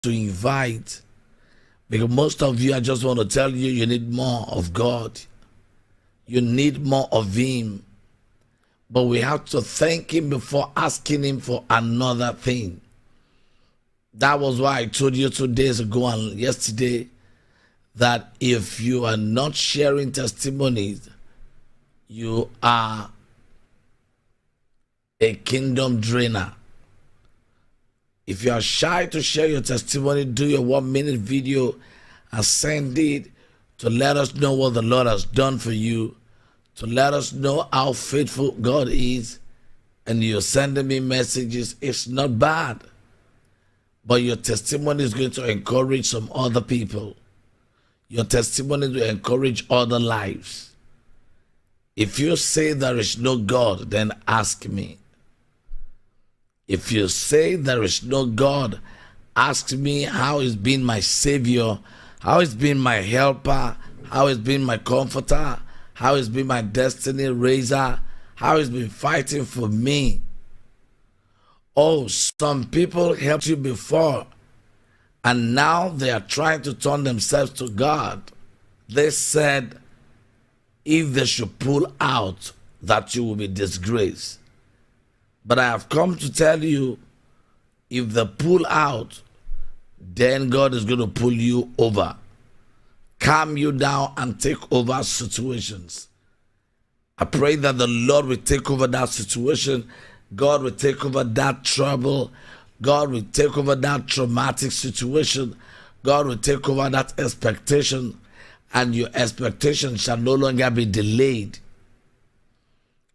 to invite, because most of you, I just want to tell you, you need more of God. You need more of Him. But we have to thank Him before asking Him for another thing. That was why I told you 2 days ago and yesterday that if you are not sharing testimonies, you are a kingdom drainer. If you are shy to share your testimony, do your 1-minute video and send it to let us know what the Lord has done for you, to let us know how faithful God is. And you're sending me messages. It's not bad, but your testimony is going to encourage some other people. Your testimony will encourage other lives. If you say there is no God, then ask me. If you say there is no God, ask me how He's been my Savior, how He's been my helper, how He's been my comforter, how He's been my destiny raiser, how He's been fighting for me. Oh, some people helped you before, and now they are trying to turn themselves to God. They said, if they should pull out, that you will be disgraced. But I have come to tell you, if they pull out, then God is going to pull you over, calm you down, and take over situations. I pray that the Lord will take over that situation. God will take over that trouble. God will take over that traumatic situation. God will take over that expectation, and your expectation shall no longer be delayed.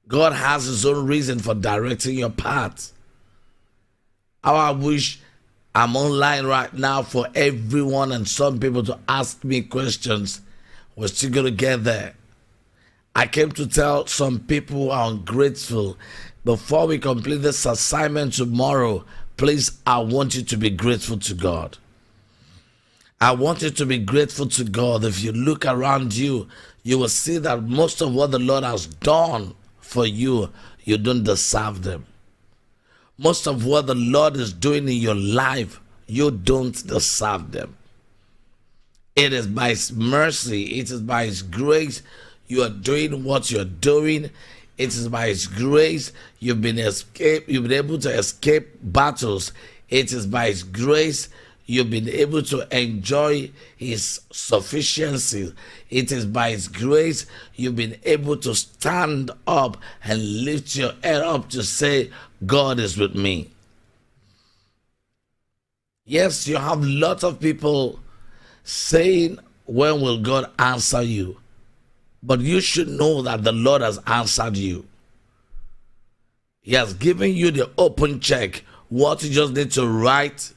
God has His own reason for directing your path. How I wish I'm online right now for everyone and some people to ask me questions. We're still going to get there. I came to tell some people who are ungrateful, before we complete this assignment tomorrow, please, I want you to be grateful to God. I want you to be grateful to God. If you look around you, you will see that most of what the Lord has done for you, you don't deserve them. Most of what the Lord is doing in your life, you don't deserve them. It is by His mercy, it is by His grace you are doing what you're doing. It is by His grace you've been able to escape battles. It is by His grace you've been able to enjoy His sufficiency. It is by His grace you've been able to stand up and lift your head up to say, God is with me. Yes, you have lots of people saying, when will God answer you? But you should know that the Lord has answered you. He has given you the open check. What you just need to write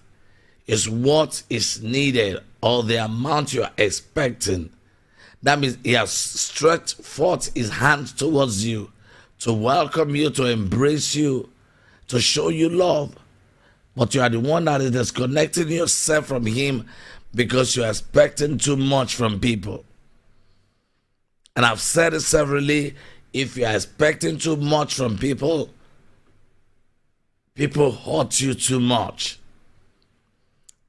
is what is needed, or the amount you are expecting. That means He has stretched forth His hands towards you to welcome you, to embrace you, to show you love. But you are the one that is disconnecting yourself from Him because you are expecting too much from people. And I've said it severally, if you are expecting too much from people, people hurt you too much.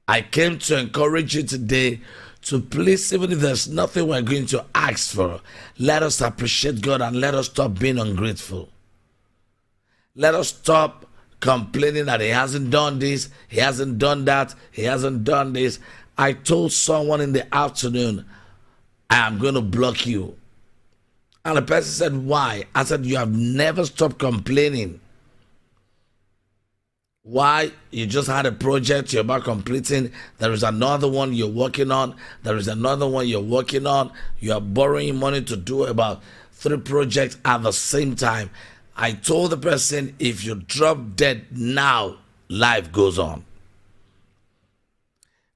I came to encourage you today to please, even if there's nothing we're going to ask for, let us appreciate God and let us stop being ungrateful. Let us stop complaining that He hasn't done this, He hasn't done that, He hasn't done this. I told someone in the afternoon, I am going to block you. And the person said, why? I said, you have never stopped complaining. Why? You just had a project you're about completing. There is another one you're working on. There is another one you're working on. You are borrowing money to do about 3 projects at the same time. I told the person, if you drop dead now, life goes on.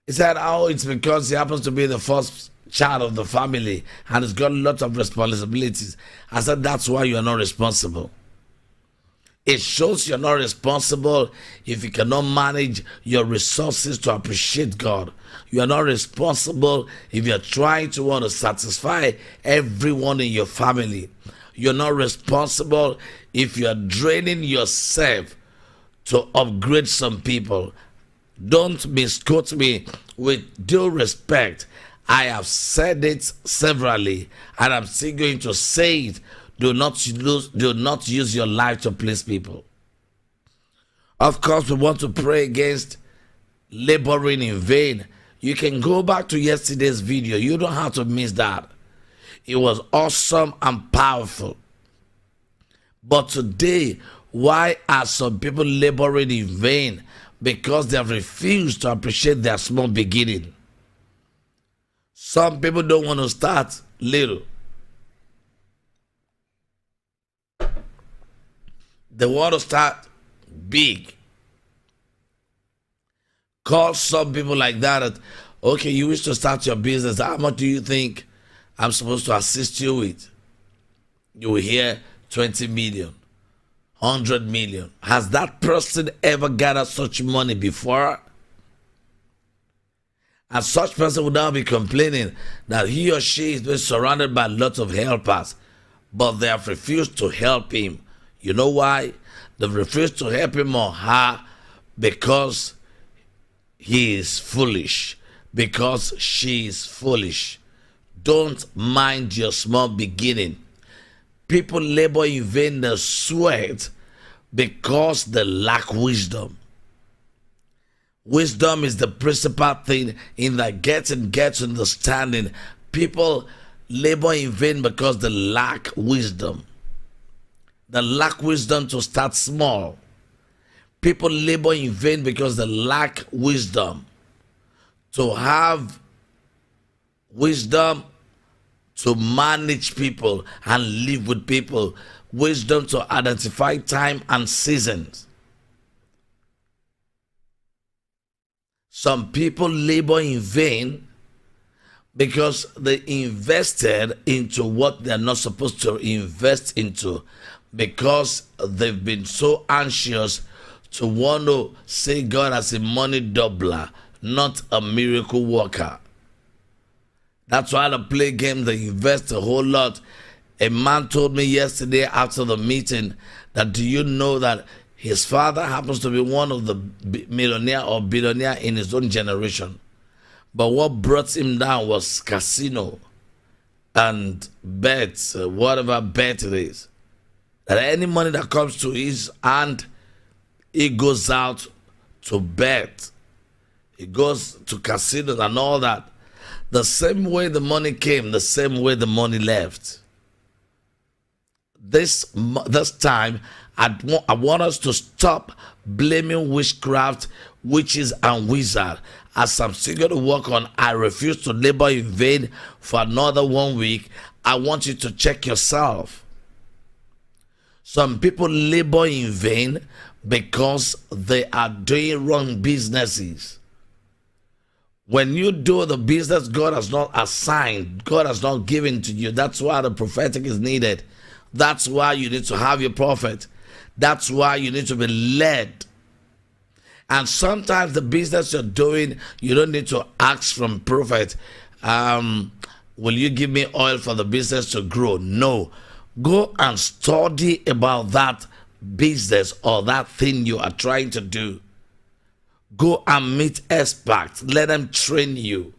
He said, oh, it's because he happens to be the first child of the family and has got a lot of responsibilities. I said, that's why you are not responsible. It shows you're not responsible if you cannot manage your resources to appreciate God. You are not responsible if you're trying to want to satisfy everyone in your family. You're not responsible if you're draining yourself to upgrade some people. Don't misquote me. With due respect, I have said it severally, and I'm still going to say it. Do not use your life to please people. Of course, we want to pray against laboring in vain. You can go back to yesterday's video. You don't have to miss that. It was awesome and powerful. But today, why are some people laboring in vain? Because they have refused to appreciate their small beginning. Some people don't want to start little. They want to start big. Call some people like that. Okay, you wish to start your business. How much do you think I'm supposed to assist you with? You will hear 20 million, 100 million. Has that person ever gathered such money before? And such person would now be complaining that he or she is being surrounded by lots of helpers, but they have refused to help him. You know why? They've refused to help him or her because he is foolish, because she is foolish. Don't mind your small beginning. People labor in vain, they sweat because they lack wisdom. Wisdom is the principal thing in that getting understanding. People labor in vain because they lack wisdom. They lack wisdom to start small. People labor in vain because they lack wisdom. To have wisdom to manage people and live with people. Wisdom to identify time and seasons. Some people labor in vain because they invested into what they're not supposed to invest into, because they've been so anxious to want to see God as a money doubler, not a miracle worker. That's why they play games, they invest a whole lot. A man told me yesterday after the meeting that, do you know that his father happens to be one of the millionaire or billionaire in his own generation? But what brought him down was casino and bets, whatever bet it is. That any money that comes to his hand, it goes out to bet. It goes to casinos and all that. The same way the money came, the same way the money left. This time, I want us to stop blaming witchcraft, witches, and wizards. As I'm still going to work on, I refuse to labor in vain for another 1 week. I want you to check yourself. Some people labor in vain because they are doing wrong businesses. When you do the business God has not assigned, God has not given to you, that's why the prophetic is needed. That's why you need to have your prophet. That's why you need to be led. And sometimes the business you're doing, you don't need to ask from prophet, will you give me oil for the business to grow? No. Go and study about that business or that thing you are trying to do. Go and meet experts. Let them train you.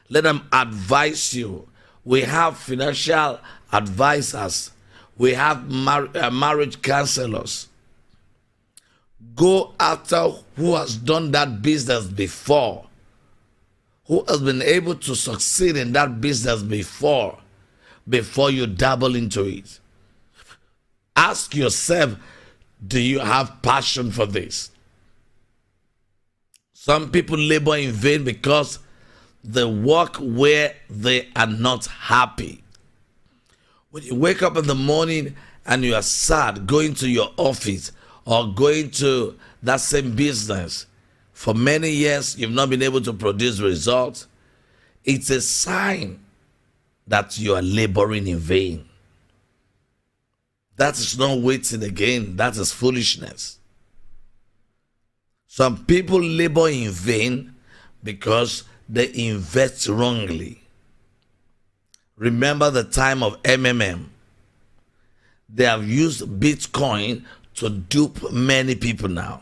Let them advise you. We have financial advisors. We have marriage counselors. Go after who has done that business before, who has been able to succeed in that business before you dabble into it. Ask yourself, do you have passion for this? Some people labor in vain because they work where they are not happy. When you wake up in the morning and you are sad going to your office or going to that same business, for many years you've not been able to produce results, it's a sign that you are laboring in vain. That is not waiting again. That is foolishness. Some people labor in vain because they invest wrongly. Remember the time of MMM. They have used Bitcoin to dupe many people now.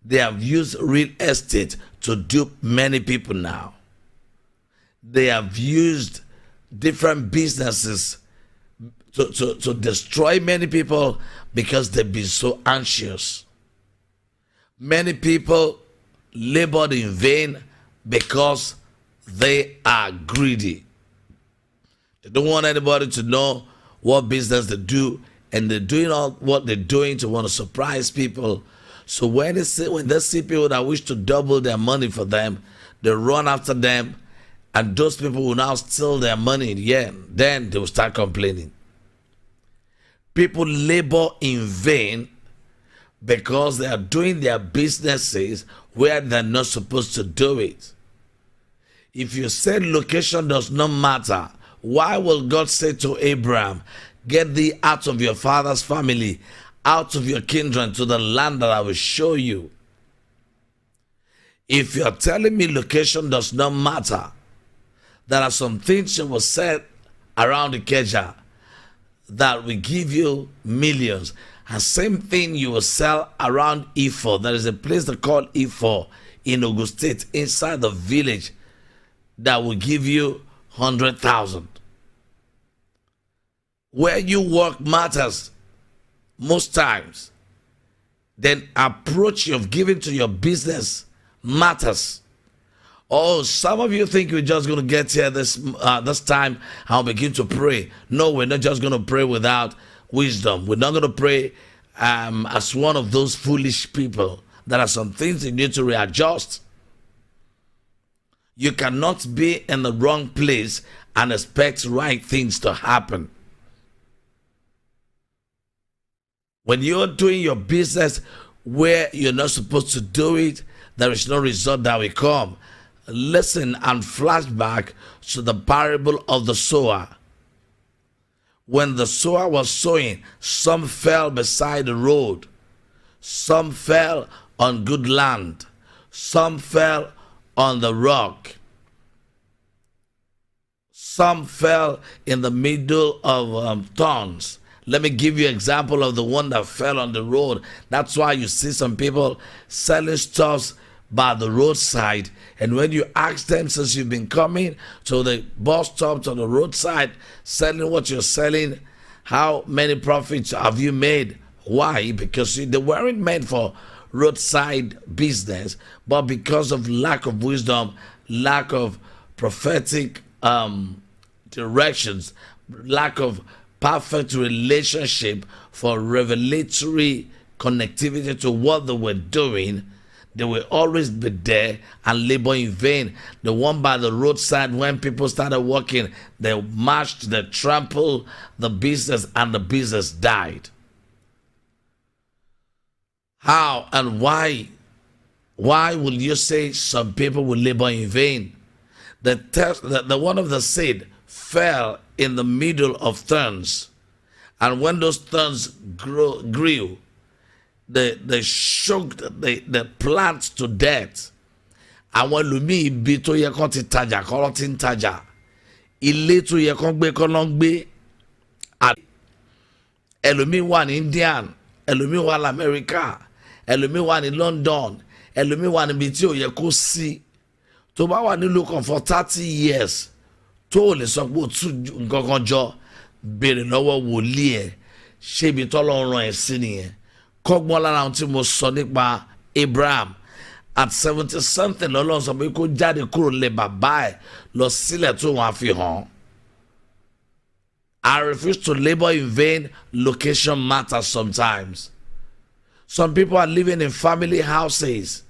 They have used real estate to dupe many people now. They have used different businesses to destroy many people because they've been so anxious. Many people labored in vain because they are greedy. They don't want anybody to know what business they do, and they're doing all what they're doing to want to surprise people. So when they see people that wish to double their money for them, they run after them, and those people will now steal their money in the end. Then they will start complaining. People labor in vain because they are doing their businesses where they're not supposed to do it. If you say location does not matter, why will God say to Abraham, get thee out of your father's family, out of your kindred, to the land that I will show you? If you're telling me location does not matter, there are some things you will say around Ikeja that will give you millions. And same thing you will sell around Ifo. There is a place they call Ifo in Ogun State, inside the village, that will give you 100,000. Where you work matters most times. Then approach you've given to your business matters. Oh, some of you think we're just going to get here this time and begin to pray. No, we're not just going to pray without wisdom. We're not going to pray as one of those foolish people. There are some things you need to readjust. You cannot be in the wrong place and expect right things to happen. When you're doing your business where you're not supposed to do it, there is no result that will come. Listen and flash back to the parable of the sower. When the sower was sowing, some fell beside the road, some fell on good land, some fell on the rock, some fell in the middle of thorns. Let me give you an example of the one that fell on the road. That's why you see some people selling stuff by the roadside, and when you ask them, since you've been coming to the bus stop, to the roadside, selling what you're selling, how many profits have you made? Why? Because they weren't meant for roadside business, but because of lack of wisdom, lack of prophetic directions, lack of perfect relationship for revelatory connectivity to what they were doing, they will always be there and labor in vain. The one by the roadside, when people started walking, they marched, they trampled the business, and the business died. How and why? Why will you say some people will labor in vain? The one of the seed fell in the middle of thorns, and when those thorns grew, they shook the plant to death. Àwọn ẹlòmíì ibi tó yẹ kán ti tajà kọ́ ló ti ń tajà, ilé tó yẹ kán gbé kọ́ ló ń gbé. Ẹlòmíì wà ní Indian, ẹlòmíì wà ní America, ẹlòmíì wà ní London, ẹlòmíì wà níbi tí ò yẹ kó sí. Tó bá wà nílùú kan for 30 years, tó o lè sọ pé o tún nǹkan kan jọ, béèrè lọ́wọ́ wòlíì ẹ̀, ṣé ibi tọ́lọ́run rán ẹ sí nìyẹn? Kọ́gbọ́n lára ohun tí mo sọ nípa Abraham at 70 something, lọ́lọ́run sọ pé kó jáde kúrò lé bàbá ẹ̀ lọ sílẹ̀ tó wọn á fi hàn. I refuse to labor in vain. Location matters sometimes. Some people are living in family houses.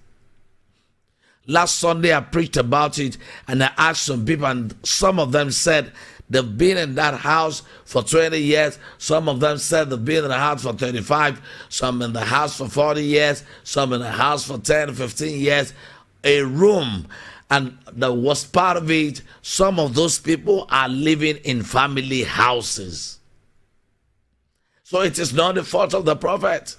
Last Sunday I preached about it, and I asked some people, and some of them said they've been in that house for 20 years. Some of them said they've been in the house for 35. Some in the house for 40 years. Some in the house for 10, 15 years. A room. And the worst part of it, some of those people are living in family houses. So it is not the fault of the prophet.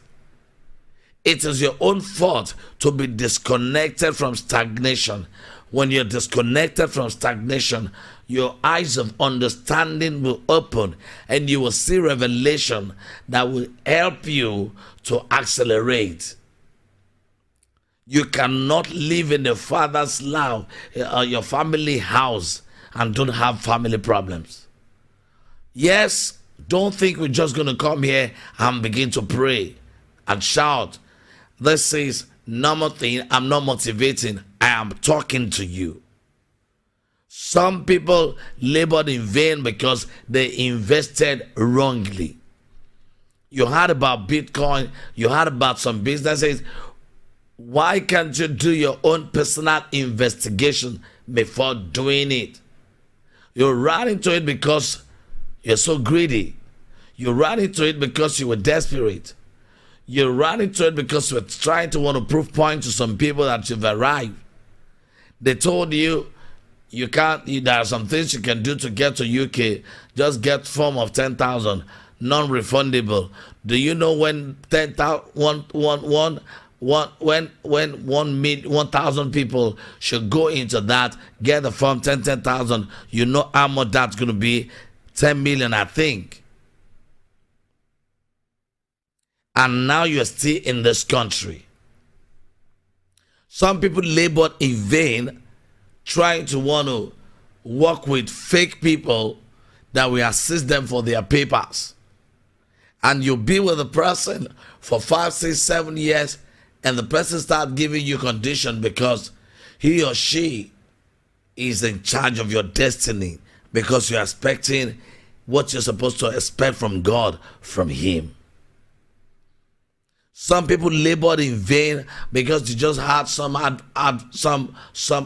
It is your own fault to be disconnected from stagnation. When you're disconnected from stagnation, your eyes of understanding will open, and you will see revelation that will help you to accelerate. You cannot live in the father's love, your family house, and don't have family problems. Yes, don't think we're just going to come here and begin to pray and shout. This is normal thing. I'm not motivating. I am talking to you. Some people labored in vain because they invested wrongly. You heard about Bitcoin. You heard about some businesses. Why can't you do your own personal investigation before doing it? You ran into it because you're so greedy. You ran into it because you were desperate. You ran into it because you were trying to want to prove point to some people that you've arrived. They told you you can't. There are some things you can do to get to UK. Just get form of 10,000, non-refundable. Do you know when 1,000 people should go into that, get the form 10,000? You know how much that's going to be? 10 million, I think. And now you're still in this country. Some people labored in vain trying to want to work with fake people that will assist them for their papers. And you'll be with the person for 5, 6, 7 years, and the person starts giving you condition because he or she is in charge of your destiny, because you're expecting what you're supposed to expect from God, from him. Some people labored in vain because they just had some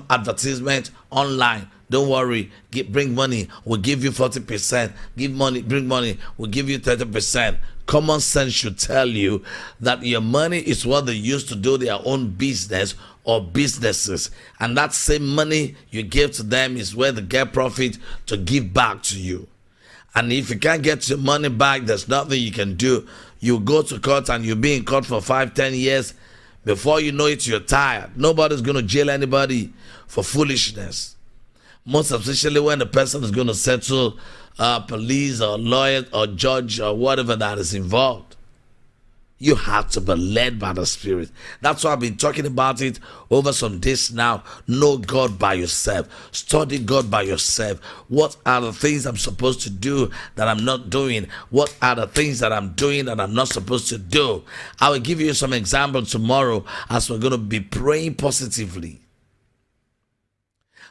advertisement online. Don't worry, bring money, we'll give you 40%. Give money, bring money, we'll give you 30%. Common sense should tell you that your money is what they use to do their own business or businesses. And that same money you give to them is where they get profit to give back to you. And if you can't get your money back, there's nothing you can do. You go to court and you'll be in court for 5, 10 years. Before you know it, you're tired. Nobody's going to jail anybody for foolishness. Most especially when the person is going to settle police or lawyer or judge or whatever that is involved. You have to be led by the Spirit. That's why I've been talking about it over some days now. Know God by yourself. Study God by yourself. What are the things I'm supposed to do that I'm not doing? What are the things that I'm doing that I'm not supposed to do? I will give you some examples tomorrow as we're going to be praying positively.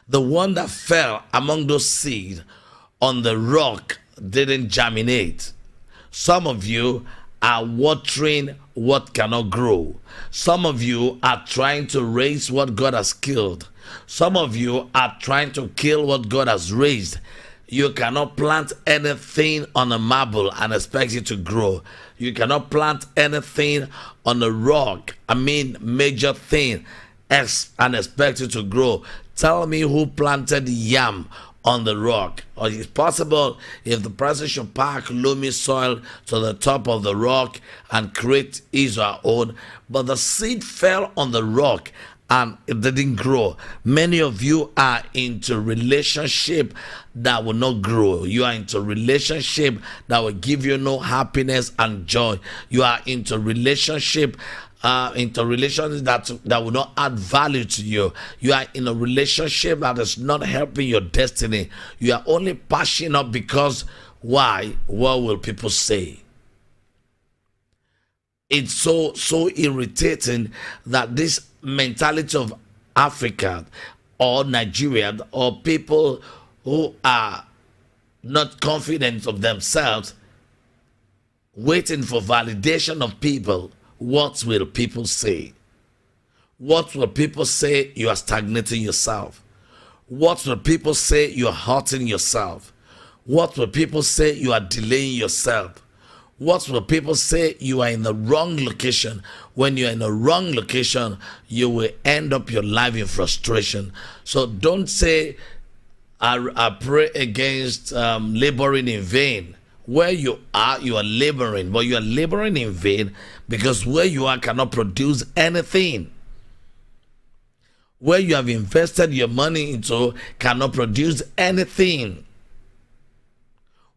The one that fell among those seeds on the rock didn't germinate. Some of you are watering what cannot grow. Some of you are trying to raise what God has killed. Some of you are trying to kill what God has raised. You cannot plant anything on a marble and expect it to grow. You cannot plant anything on a rock, major thing, and expect it to grow. Tell me who planted yam on the rock. Or it's possible if the person should pack loamy soil to the top of the rock and create his or her own, but the seed fell on the rock and it didn't grow. Many of you are into relationship that will not grow. You are into relationship that will give you no happiness and joy. You are into relationship that will not add value to you. You are in a relationship that is not helping your destiny. You are only passing up because why? What will people say? It's so irritating that this mentality of Africa or Nigeria or people who are not confident of themselves, waiting for validation of people. What will people say? What will people say? You are stagnating yourself. What will people say? You are hurting yourself. What will people say? You are delaying yourself. What will people say? You are in the wrong location. When you are in the wrong location, you will end up your life in frustration. So don't say, I pray against laboring in vain. Where you are laboring, but you are laboring in vain because where you are cannot produce anything. Where you have invested your money into cannot produce anything.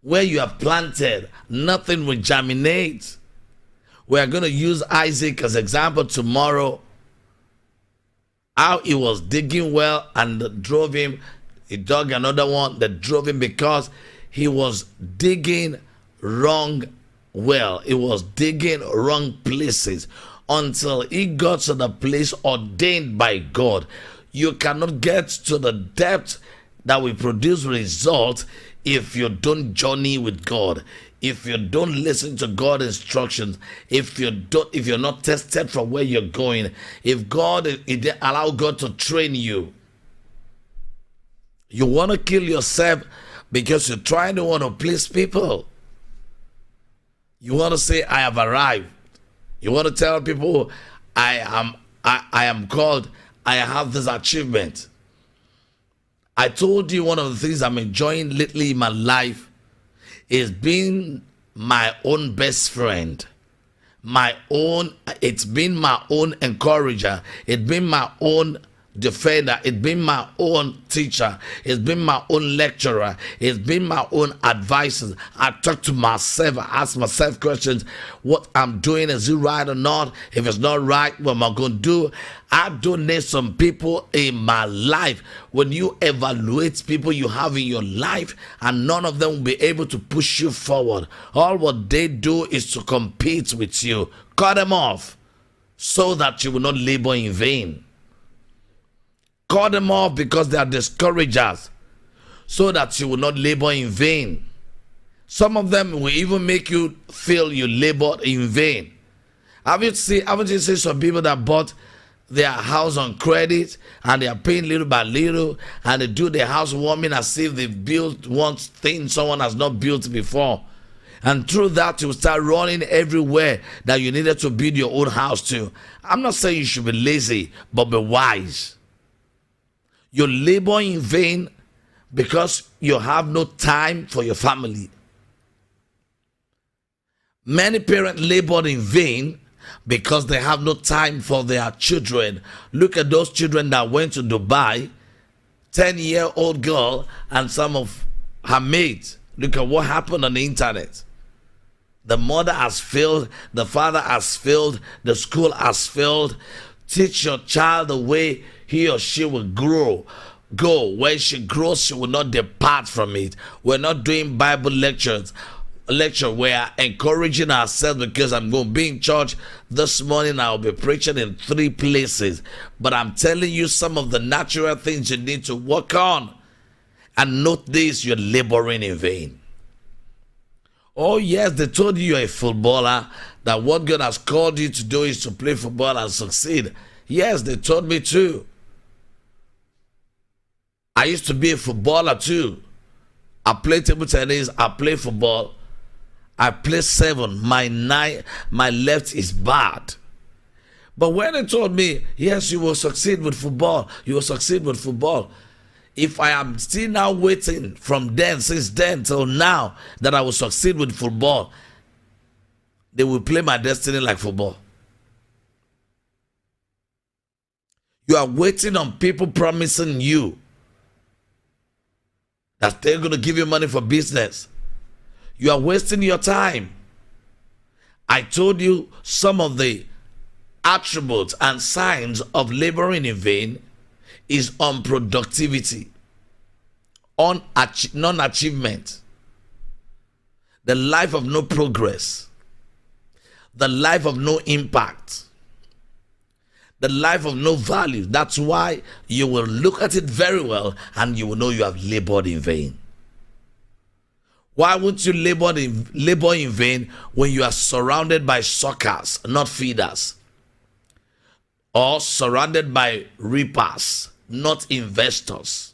Where you have planted, nothing will germinate. We are going to use Isaac as example tomorrow. How he was digging well and drove him. He dug another one that drove him because he was digging wrong well. He was digging wrong places until he got to the place ordained by God. You cannot get to the depth that will produce results if you don't journey with God, if you don't listen to God's instructions, if you're not tested from where you're going, if allow God to train you. You want to kill yourself because you're trying to want to please people. You want to say, I have arrived. You want to tell people, I am called, I have this achievement. I told you one of the things I'm enjoying lately in my life is being my own best friend. It's been my own encourager. It's been my own defender. It's been my own teacher. It's been my own lecturer. It's been my own advisor. I talk to myself. I ask myself questions. What I'm doing, is it right or not? If it's not right, what am I going to do? I donate some people in my life. When you evaluate people you have in your life, and none of them will be able to push you forward. All what they do is to compete with you. Cut them off so that you will not labor in vain. Cut them off because they are discouragers, so that you will not labor in vain. Some of them will even make you feel you labored in vain. Haven't you seen some people that bought their house on credit and they are paying little by little, and they do their housewarming as if they've built one thing someone has not built before? And through that, you start running everywhere that you needed to build your own house to. I'm not saying you should be lazy, but be wise. You labor in vain because you have no time for your family. Many parents labor in vain because they have no time for their children. Look at those children that went to Dubai, 10-year-old girl and some of her mates. Look at what happened on the internet. The mother has failed, the father has failed, the school has failed. Teach your child the way he or she will grow. Go. When she grows, she will not depart from it. We're not doing Bible lecture. We're encouraging ourselves because I'm going to be in church this morning. I'll be preaching in 3 places. But I'm telling you some of the natural things you need to work on. And note this, you're laboring in vain. Oh yes, they told you you're a footballer, that what God has called you to do is to play football and succeed. Yes, they told me too. I used to be a footballer too. I play table tennis, I play football. I play 7. My left is bad. But when they told me, yes, you will succeed with football, you will succeed with football. If I am still now waiting since then till now that I will succeed with football, they will play my destiny like football. You are waiting on people promising you that they're going to give you money for business. You are wasting your time. I told you some of the attributes and signs of laboring in vain is unproductivity, non-achievement, the life of no progress, the life of no impact, the life of no value. That's why you will look at it very well and you will know you have labored in vain. Why won't you labor in vain when you are surrounded by suckers, not feeders? Or surrounded by reapers, not investors?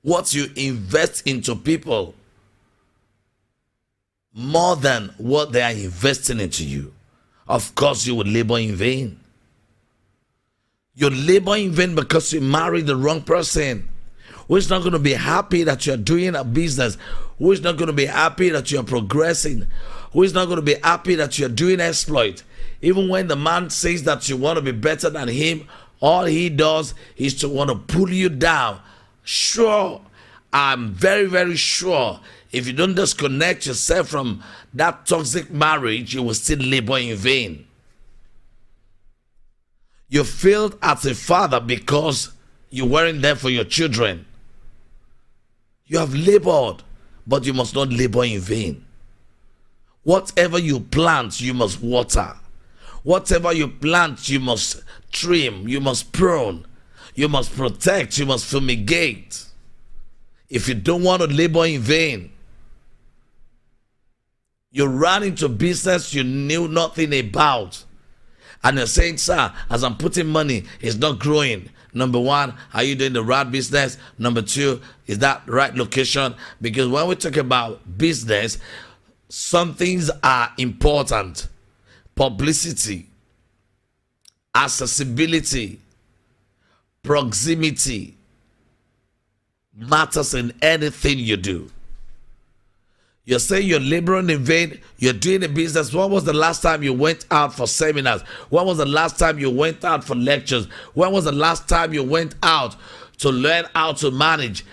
What you invest into people more than what they are investing into you, of course you will labor in vain. You labor in vain because you married the wrong person, who is not going to be happy that you're doing a business, who is not going to be happy that you're progressing, who is not going to be happy that you're doing exploit. Even when the man says that you want to be better than him, all he does is to want to pull you down. Sure, I'm very, very sure if you don't disconnect yourself from that toxic marriage, you will still labor in vain. You failed as a father because you weren't there for your children. You have labored, but you must not labor in vain. Whatever you plant, you must water. Whatever you plant, you must trim, you must prune, you must protect, you must fumigate. If you don't want to labor in vain, you ran into business you knew nothing about. And you're saying, sir, as I'm putting money, it's not growing. Number one, are you doing the right business? Number two, is that right location? Because when we talk about business, some things are important. Publicity, accessibility, proximity matters in anything you do. You're saying you're laboring in vain, you're doing a business. When was the last time you went out for seminars? When was the last time you went out for lectures? When was the last time you went out to learn how to manage?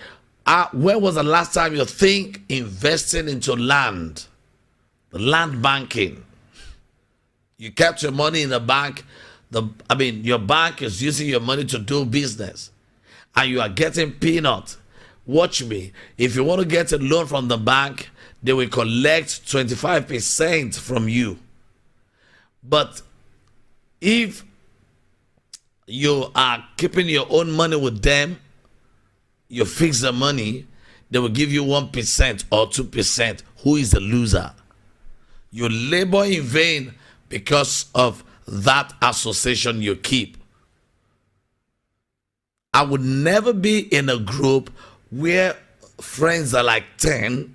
When was the last time you think investing into land? The land banking. You kept your money in the bank. Your bank is using your money to do business. And you are getting peanuts. Watch me. If you want to get a loan from the bank, they will collect 25% from you. But if you are keeping your own money with them, you fix the money, they will give you 1% or 2%. Who is the loser? You labor in vain because of that association you keep. I would never be in a group where friends are like 10,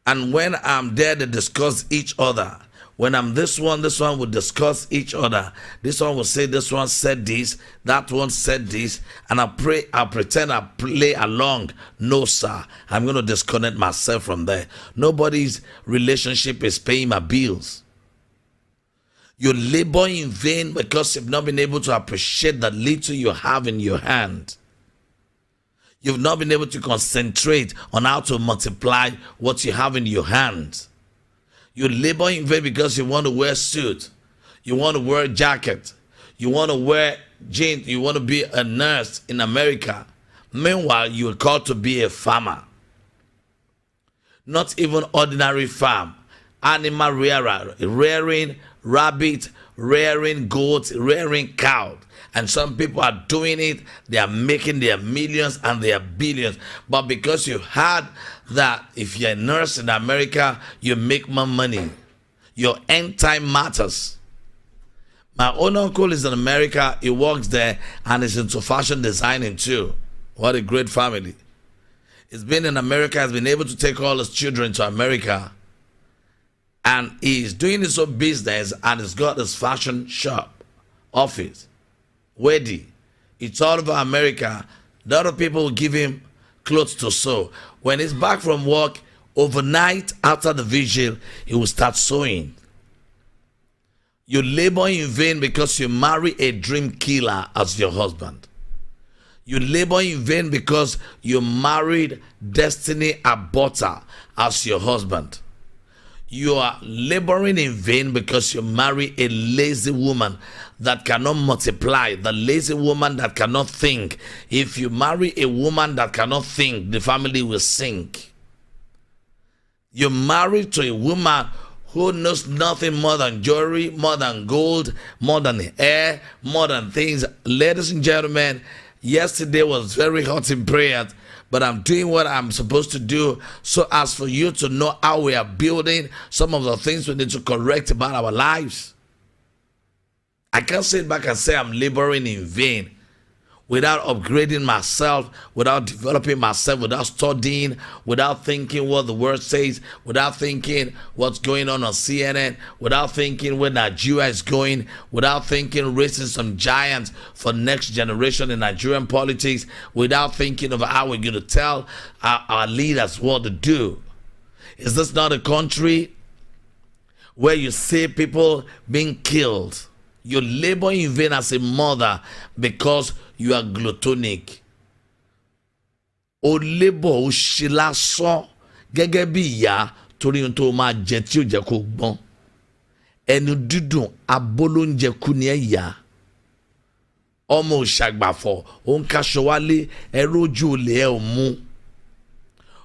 and when I'm there, they discuss each other. When I'm this one will discuss each other. This one will say this one said this, that one said this, and I pretend I play along. No, sir. I'm going to disconnect myself from there. Nobody's relationship is paying my bills. You labor in vain because you've not been able to appreciate the little you have in your hand. You've not been able to concentrate on how to multiply what you have in your hand. You labor in vain because you want to wear a suit. You want to wear a jacket. You want to wear jeans. You want to be a nurse in America. Meanwhile, you are called to be a farmer. Not even ordinary farm. Animal rearing rabbit, rearing goats, rearing cow. And some people are doing it. They are making their millions and their billions. But because you had that, if you're a nurse in America, you make more money. Your end time matters. My own uncle is in America. He works there and is into fashion designing too. What a great family. He's been in America, has been able to take all his children to America. And he's doing his own business and he's got his fashion shop, office, wedding. It's all over America. The other people will give him clothes to sew. When he's back from work, overnight after the vigil, he will start sewing. You labor in vain because you marry a dream killer as your husband. You labor in vain because you married destiny aborter as your husband. You are laboring in vain because you marry a lazy woman that cannot multiply, the lazy woman that cannot think. If you marry a woman that cannot think, the family will sink. You're married to a woman who knows nothing more than jewelry, more than gold, more than hair, more than things. Ladies and gentlemen, yesterday was very hot in prayer, but I'm doing what I'm supposed to do so as for you to know how we are building some of the things we need to correct about our lives. I can't sit back and say I'm laboring in vain without upgrading myself, without developing myself, without studying, without thinking what the word says, without thinking what's going on CNN, without thinking where Nigeria is going, without thinking raising some giants for next generation in Nigerian politics, without thinking of how we're going to tell our leaders what to do. Is this not a country where you see people being killed? You labor in vain as a mother because you are gluttonic. O labor o ṣe lásán gẹ́gẹ́ bí ìyá torí ohun tó máa jẹ tí ó jẹ́ kó gbọ́n. Ẹnu dídùn abolóúnjẹ kú ni ẹ yá. ọmọ òṣàgbàfọ̀ òun kaṣọ wálé ẹrú ojú olè ẹ ò mú.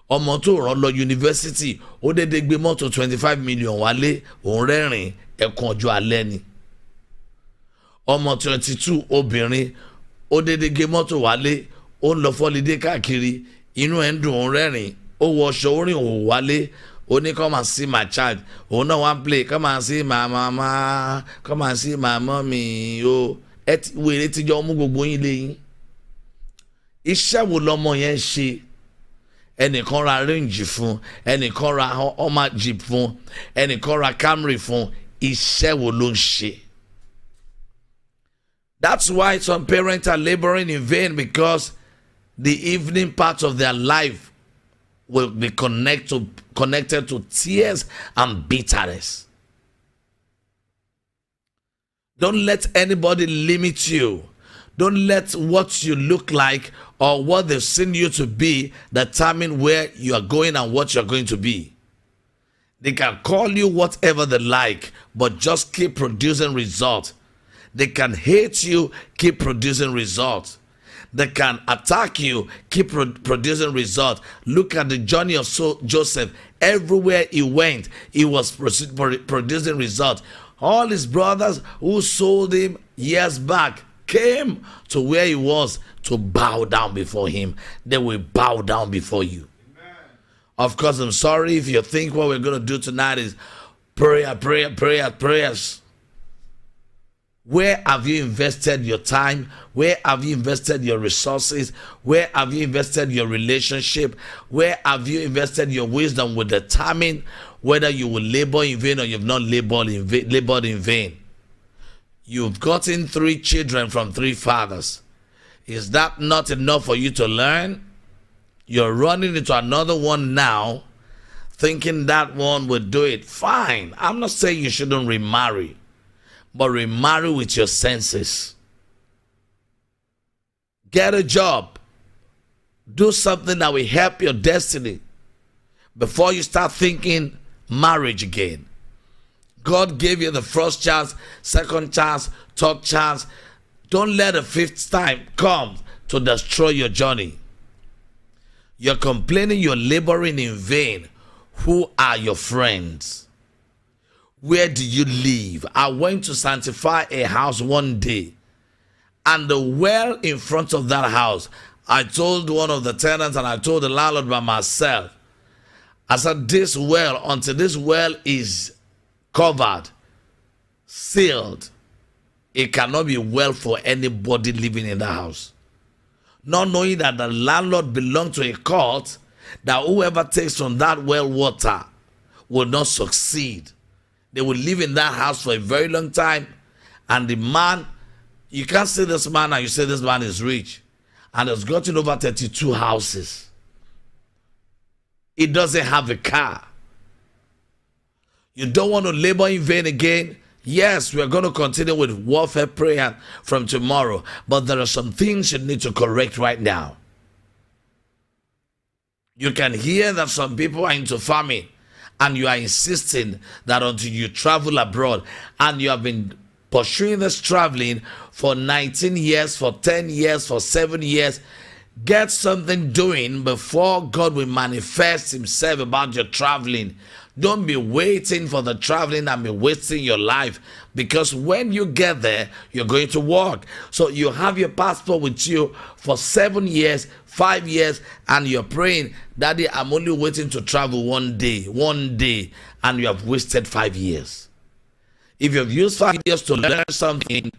ọmọ tó rán lọ yunifásitì ó dédé gbé mọ́tò 25 million wálé òun rẹ́rìn ẹkùn ọjọ́ alẹ́ ni. ọmọ 22 obìnrin ó dédé gbé mọ́tò wálé ó ń lọ fọ́lídé káàkiri inú ẹ̀ ń dùn òun rẹ́rìn ó wọ ọṣọ orin òun wálé ó ní come and see my child òun náà wá play come and see my mama come and see my mommy o wèrè tíjọ́ mú gbogbo yín léyìn. iṣẹ́ wo lọmọ yẹn ṣe? ẹnìkan ra range fún, ẹnìkan ra Hummer Jeep fún, ẹnìkan ra Camry fún. Iṣẹ́ wo ló ń ṣe? That's why some parents are laboring in vain, because the evening part of their life will be connected to tears and bitterness. Don't let anybody limit you. Don't let what you look like or what they've seen you to be determine where you are going and what you're going to be. They can call you whatever they like, but just keep producing results. They can hate you, keep producing results. They can attack you, keep producing results. Look at the journey of Joseph. Everywhere he went, he was producing results. All his brothers who sold him years back came to where he was to bow down before him. They will bow down before you. Amen. Of course, I'm sorry if you think what we're going to do tonight is prayers. Where have you invested your time? Where have you invested your resources? Where have you invested your relationship? Where have you invested your wisdom will determine whether you will labor in vain or you've not labored in vain. You've gotten 3 children from 3 fathers. Is that not enough for you to learn? You're running into another one now, thinking that one would do it. Fine. I'm not saying you shouldn't remarry, but remarry with your senses. Get a job. Do something that will help your destiny before you start thinking marriage again. God gave you the first chance, second chance, third chance. Don't let a 5th time come to destroy your journey. You're complaining you're laboring in vain. Who are your friends? Where do you live? I went to sanctify a house one day, and the well in front of that house, I told one of the tenants and I told the landlord by myself, I said, this well, until this well is covered, sealed, it cannot be well for anybody living in the house. Not knowing that the landlord belonged to a cult, that whoever takes from that well water will not succeed. They will live in that house for a very long time. And the man, you can't say this man and you say this man is rich, and has gotten over 32 houses. He doesn't have a car. You don't want to labor in vain again? Yes, we are going to continue with warfare prayer from tomorrow, but there are some things you need to correct right now. You can hear that some people are into farming, and you are insisting that until you travel abroad, and you have been pursuing this traveling for 19 years, for 10 years, for 7 years, get something doing before God will manifest himself about your traveling. Don't be waiting for the traveling and be wasting your life, because when you get there, you're going to work. So you have your passport with you for 7 years, 5 years, and you're praying, Daddy, I'm only waiting to travel one day, and you have wasted 5 years. If you've used 5 years to learn something,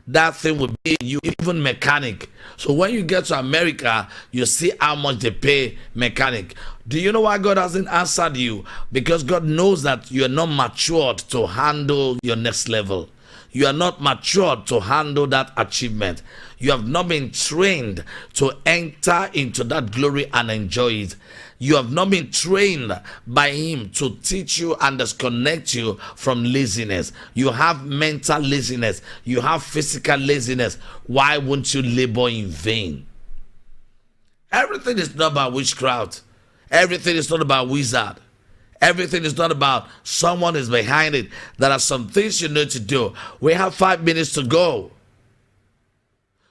that thing will be you, even mechanic. So when you get to America, you see how much they pay mechanic. Do you know why God hasn't answered you? Because God knows that you are not matured to handle your next level. You are not matured to handle that achievement. You have not been trained to enter into that glory and enjoy it. You have not been trained by him to teach you and disconnect you from laziness. You have mental laziness. You have physical laziness. Why won't you labor in vain? Everything is not about witchcraft. Everything is not about wizard. Everything is not about someone is behind it. There are some things you need to do. We have 5 minutes to go.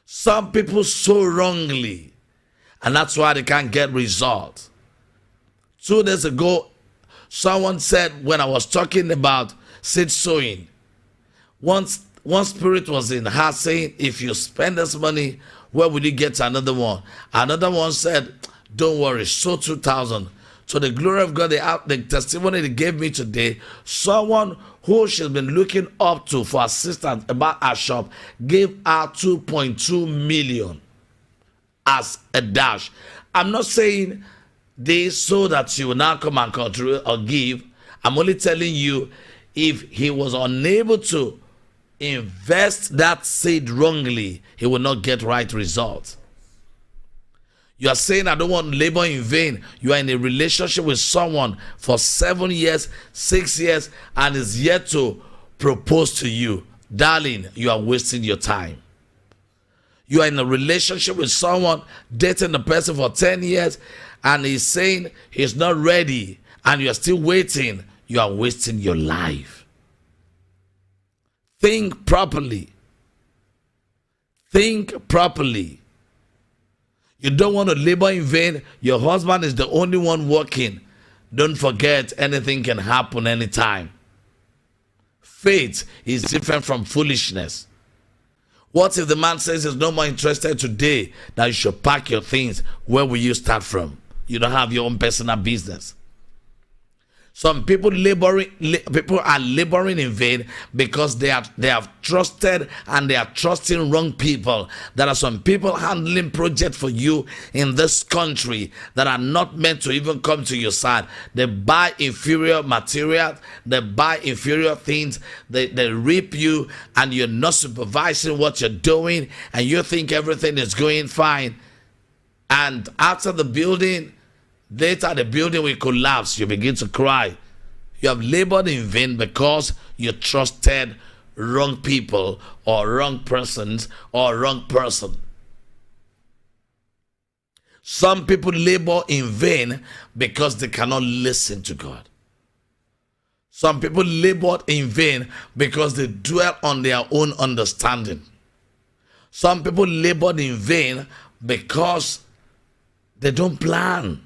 Some people sow wrongly, and that's why they can't get results. 2 days ago, someone said when I was talking about seed sowing, one spirit was in her saying, if you spend this money, where will you get another one? Another one said, don't worry, sow 2,000. So the glory of God, the testimony they gave me today, someone who she's been looking up to for assistance about her shop gave her 2.2 million as a dash. I'm not saying this so that you will now come and contribute or give. I'm only telling you, if he was unable to invest that seed wrongly, he will not get right results. You are saying, I don't want to labor in vain. You are in a relationship with someone for 7 years, 6 years, and is yet to propose to you. Darling, you are wasting your time. You are in a relationship with someone, dating the person for 10 years, and he's saying he's not ready, and you are still waiting. You are wasting your life. Think properly. Think properly. You don't want to labor in vain. Your husband is the only one working. Don't forget, anything can happen anytime. Faith is different from foolishness. What if the man says he's no more interested today, that you should pack your things? Where will you start from? You don't have your own personal business. Some people are laboring in vain because they have trusted and they are trusting wrong people. There are some people handling projects for you in this country that are not meant to even come to your side. They buy inferior material, they buy inferior things, they rip you, and you're not supervising what you're doing, and you think everything is going fine. And after the building, later the building will collapse. You begin to cry. You have labored in vain because you trusted wrong people or wrong persons or wrong person. Some people labor in vain because they cannot listen to God. Some people labored in vain because they dwell on their own understanding. Some people labored in vain because they don't plan.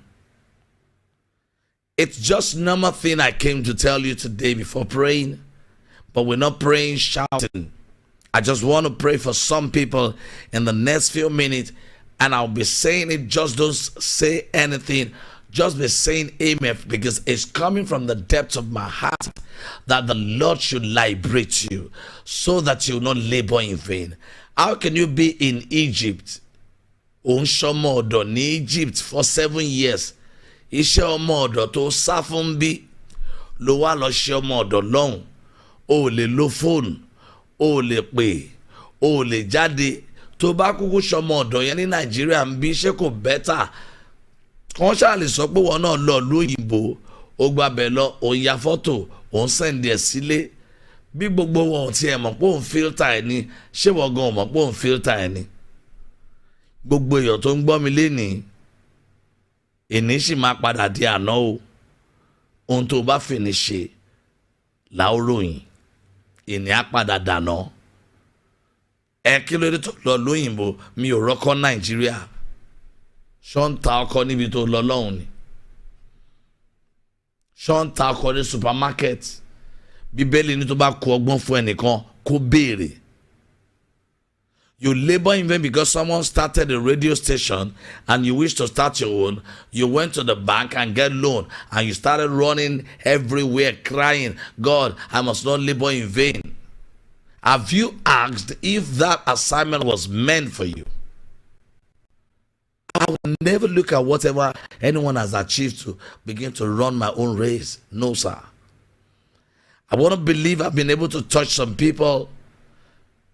It's just normal thing I came to tell you today before praying, but we're not praying shouting. I just want to pray for some people in the next few minutes, and I'll be saying it. Just don't say anything. Just be saying amen, because it's coming from the depths of my heart that the Lord should liberate you so that you will not labor in vain. How can you be in Egypt? In Egypt for 7 years. Iṣẹ́ ọmọ ọ̀dọ̀ tó sá fún bí ló wá lọ ṣe ọmọ ọ̀dọ̀ lọ́hùn. O lè lo fóònù, o lè pè, o lè jáde. Tó bá kúkú ṣọmọ ọ̀dọ̀ yẹn ní Nàìjíríà ń bí, ṣé kò bẹ́tà? Wọ́n ṣáà lè sọ pé wọn náà lọ lóyìnbó, ó gbàbẹ̀ lọ, ó ya fọ́tò, ó ń sẹ́ndì ẹ̀ sílé. Bí gbogbo wọn ò tiẹ̀ mọ̀ pé òun fíltà ẹ̀ ni, ṣé wọ́n gan ò mọ̀ pé òun fíltà ẹ̀ ni? Gbogbo èèyàn tó ń gbọ́ mi lénìí, èní sì máa padà di àná o. Ohun tó bá fìní ṣe láòròyìn, èní á padà dànà. Kí ló dé tó lọ lóyìnbó? Mi ò rọ́kọ́ Nàìjíríà. Ṣọ́ ń ta ọkọ níbi tó lọ lọ́hùn ni. Ṣọ́ ń ta ọkọ ní supermarket. Bíbélì ní tó bá kó ọgbọ́n fún ẹnìkan kó béèrè. You labor in vain because someone started a radio station and you wish to start your own. You went to the bank and get loan, and you started running everywhere crying, God, I must not labor in vain. Have you asked if that assignment was meant for you? I will never look at whatever anyone has achieved to begin to run my own race. No, sir. I want to believe I've been able to touch some people.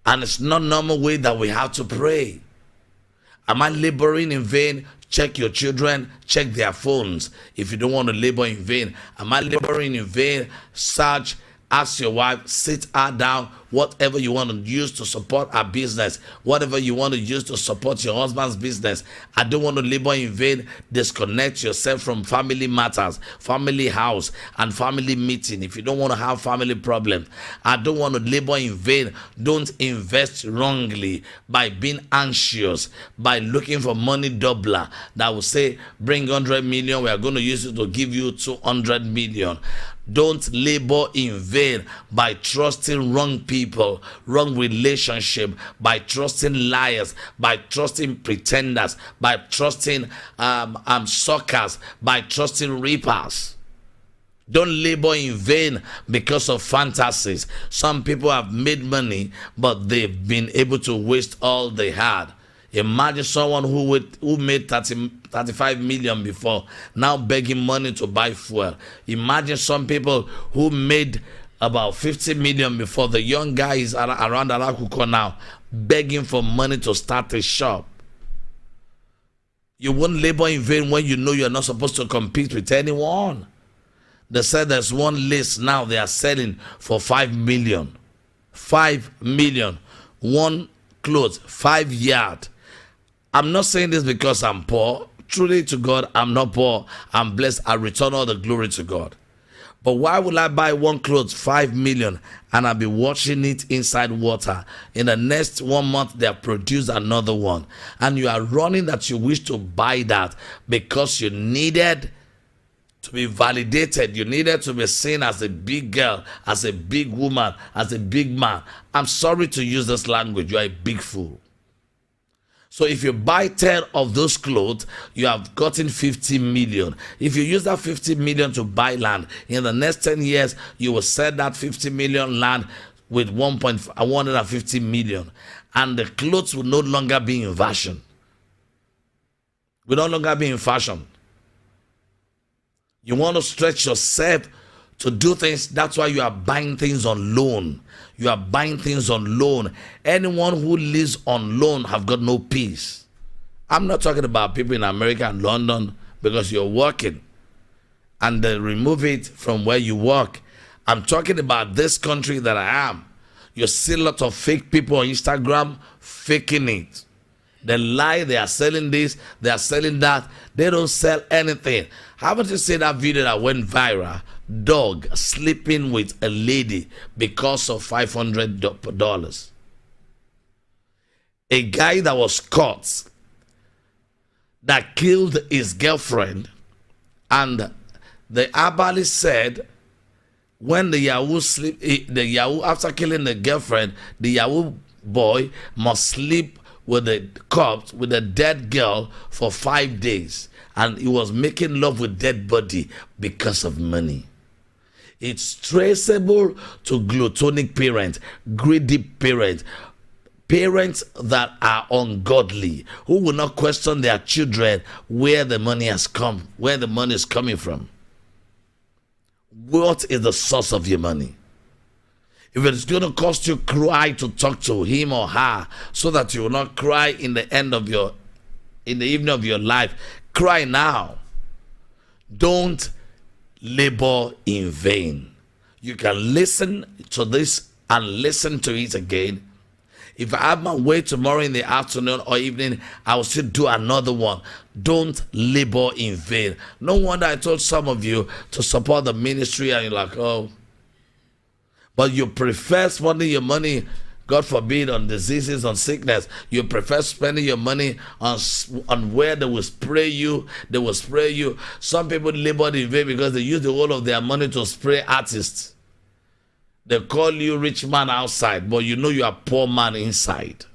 And it's not normal way that we have to pray. Am I laboring in vain? Check your children, check their phones if you don't want to labor in vain. Am I laboring in vain? Search, ask your wife, sit her down. whatever you want to use to support our business, whatever you want to use to support your husband's business. I don't want to labor in vain. Disconnect yourself from family matters, family house, and family meeting if you don't want to have family problems. I don't want to labor in vain. Don't invest wrongly by being anxious, by looking for money doubler that will say, bring 100 million, we are going to use it to give you 200 million. Don't labor in vain by trusting wrong people, wrong relationship, by trusting liars, by trusting pretenders, by trusting suckers, by trusting reapers. Don't labor in vain because of fantasies. Some people have made money, but they've been able to waste all they had. Imagine someone who made 35 million before, now begging money to buy fuel. Imagine some people who made about 50 million before. The young guy is around Arakuko now, begging for money to start a shop. You won't labor in vain when you know you're not supposed to compete with anyone. They said there's one list now they are selling for 5 million. 5 million. One clothes, 5 yard. I'm not saying this because I'm poor. Truly to God, I'm not poor. I'm blessed. I return all the glory to God. But why would I buy one clothes 5 million and I'll be watching it inside water? In the next 1 month, they have produced another one. And you are running that you wish to buy that because you needed to be validated. You needed to be seen as a big girl, as a big woman, as a big man. I'm sorry to use this language. You are a big fool. So if you buy 10 of those clothes, you have gotten 50 million. If you use that 50 million to buy land, in the next 10 years, you will sell that 50 million land with 150 million. And the clothes will no longer be in fashion. Will no longer be in fashion. You want to stretch yourself to do things. That's why you are buying things on loan. You are buying things on loan. Anyone who lives on loan have got no peace. I'm not talking about people in America and London because you're working and they remove it from where you work. I'm talking about this country that I am. You see a lot of fake people on Instagram faking it. They lie, they are selling this, they are selling that. They don't sell anything. Haven't you seen that video that went viral? Dog sleeping with a lady because of $500. A guy that was caught that killed his girlfriend, and the herbalist said when the Yahoo after killing the girlfriend, the Yahoo boy must sleep with the corpse, with a dead girl for 5 days, and he was making love with dead body because of money. It's traceable to gluttonic parents, greedy parents, parents that are ungodly, who will not question their children where the money has come, where the money is coming from. What is the source of your money? If it's going to cost you cry to talk to him or her so that you will not cry in the evening of your life, cry now. Don't labor in vain. You can listen to this and listen to it again. If I have my way tomorrow in the afternoon or evening, I will still do another one. Don't labor in vain. No wonder I told some of you to support the ministry and you're like, oh. But you prefer spending your money, God forbid, on diseases, on sickness. You prefer spending your money on where they will spray you. They will spray you. Some people labor in vain because they use the whole of their money to spray artists. They call you rich man outside, but you know you are poor man inside.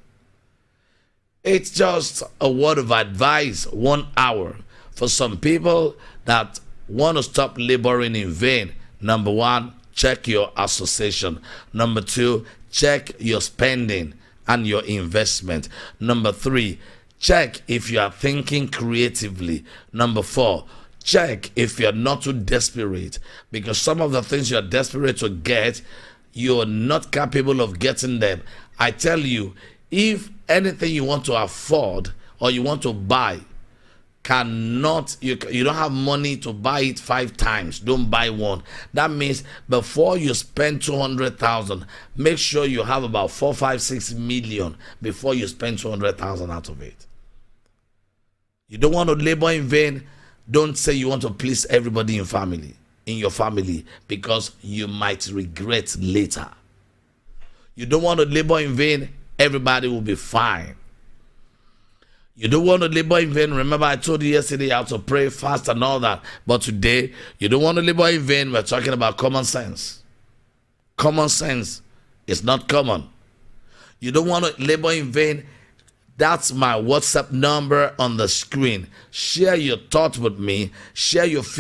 It's just a word of advice, 1 hour, for some people that want to stop laboring in vain. Number one, check your association. Number two, check your spending and your investment. Number three, check if you are thinking creatively. Number four, check if you're not too desperate, because some of the things you're desperate to get, you're not capable of getting them. I tell you, if anything you want to afford or you want to buy, you don't have money to buy it 5 times, don't buy one. That means before you spend 200,000, make sure you have about 4, 5, 6 million before you spend 200,000 out of it. You don't want to labor in vain. Don't say you want to please everybody in your family, because you might regret later. You don't want to labor in vain. Everybody will be fine. You don't want to labor in vain. Remember, I told you yesterday how to pray, fast, and all that. But today, you don't want to labor in vain. We're talking about common sense. Common sense is not common. You don't want to labor in vain. That's my WhatsApp number on the screen. Share your thoughts with me. Share your feelings.